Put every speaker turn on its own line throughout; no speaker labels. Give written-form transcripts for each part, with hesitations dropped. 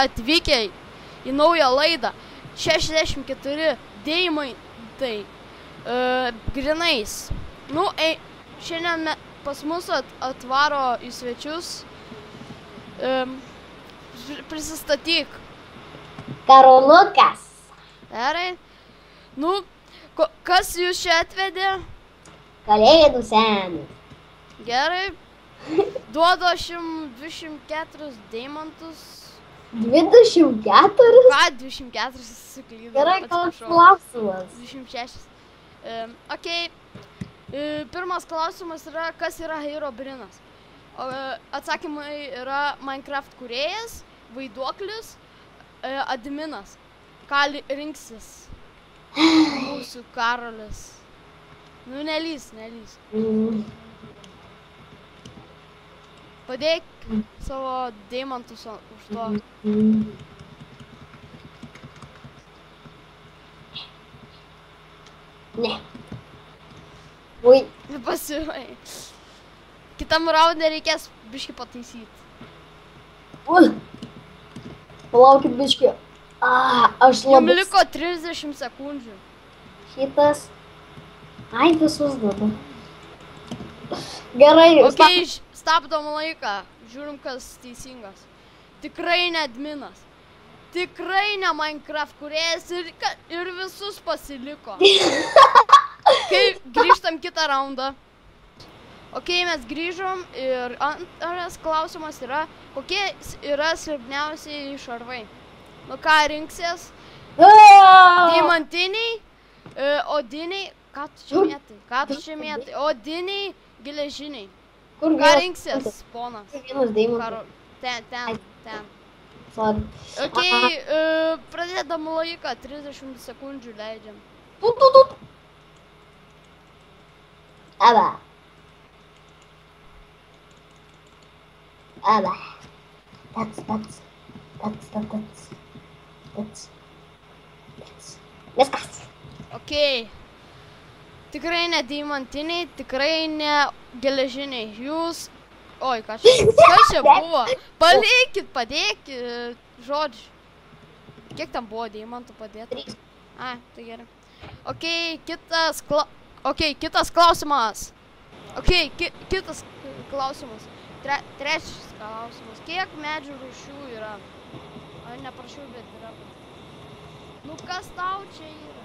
atvykę į naują laidą. 64 deimantai grinais. Nu, šiandien pas mus atvaro į svečius. Prisistatyk.
Karolukas.
Gerai. Nu, kas jūs čia atvedė?
Kalėdų senis.
Gerai. Duodu 204 deimantus.
24?
Ką, 24 suklydau.
Gerai, koks klausimas.
26. Okei. Pirmas klausimas yra, kas yra Herobrinas. Atsakymai yra Minecraft kūrėjas, vaiduoklis, adminas. Ką rinksis mūsų Karolis? Nu, nelys. Padėk savo deimantus už to.
Ne. Ui.
Nepasirai. Kitam raunde reikės biškį pataisyti.
Ui. Palaukit biškį. Aš labai...
Jums liko 30 sekundžių.
Šitas. Ai, visus duodu. Gerai.
Okei, stabdom laiką. Žiūrim, kas teisingas. Tikrai ne adminas. Tikrai ne Minecraft kūrėjas ir visus pasiliko. Kai grįžtam kitą raundą. Okei, mes grįžom ir antras klausimas yra, kokie yra silpniausiai šarvai. Nu ką rinksies? Deimantiniai, odiniai, ką tu čia mėtai? Odiniai, geležiniai. Ką rinksies, ponas?
Vienas deimantas.
Ten.
Sorry.
Okei, pradėdam laiką, 30 sekundžių leidžiam.
Tut. Aba. That's. Viskas.
Okei. Tikrai ne deimantiniai, tikrai ne geležiniai. Jūs... Oi, ką čia buvo? Palikit, padėkit, žodžiu. Kiek tam buvo deimantų padėta?
3.
Tai gerai. Okei, kitas klausimas. Okei, kitas klausimas. Trečias klausimas. Kiek medžių rūšių yra? Ai, neprašiau, bet yra. Nu, kas tau čia yra?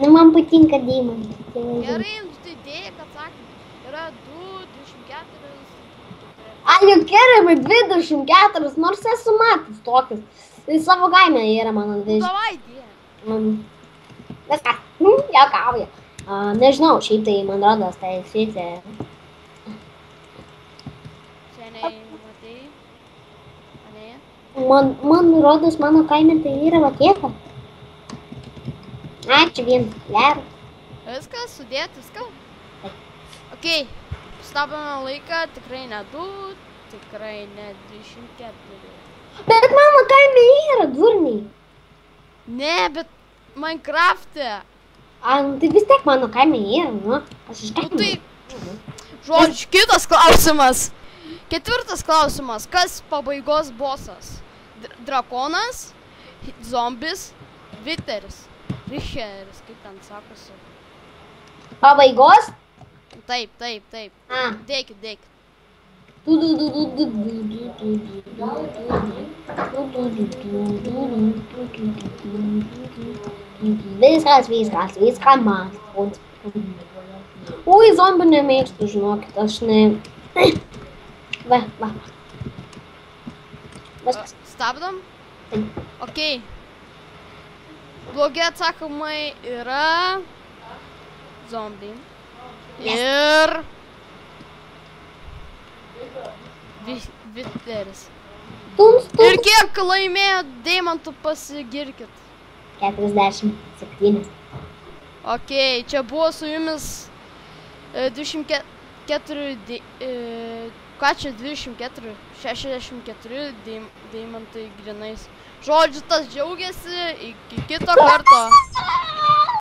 Nu, man patinka deimantai.
Gerai, tai dėk atsakymą. Yra 2, 24.
Ai, jau gerai, 24, nors esu matęs tokius. Tai savo kaime yra mano 20.
Davai, dėk.
Viskas. Juokauja. Nežinau, šiaip tai man rodos, tai šitai.
Seniai, matai? Ane?
Man rodos, mano kaime tai yra va tiek. Ačiū vien. Gerai.
Viskas, sudėt, viską? Okei, stabame laiką, tikrai ne 2, tikrai ne 24.
Bet mano kaime yra durniai.
Ne, bet Minecraft'e.
Nu tai vis tiek mano kaime yra, nu. Aš iš kaime.
Tai, žodžiu, kitas klausimas. Ketvirtas klausimas. Kas pabaigos bosas? Drakonas, zombis, Viteris. Richeris, kaip ten sakosi.
Pabaigos?
Taip. Dėkit.
Viską man. Ui, zombių nemėgstu, žinokit, aš ne... Va. Viskas.
Stabdom?
Taip.
Okei. Blogi atsakymai yra... Zombiai. Ir... Viteris. Ir kiek laimėjo deimantų pasigirkit?
47.
Okei, čia buvo su jumis 24... Ką čia 24? 64 deimantai grinais. Žodžiu, tas džiaugiasi, iki kito karto.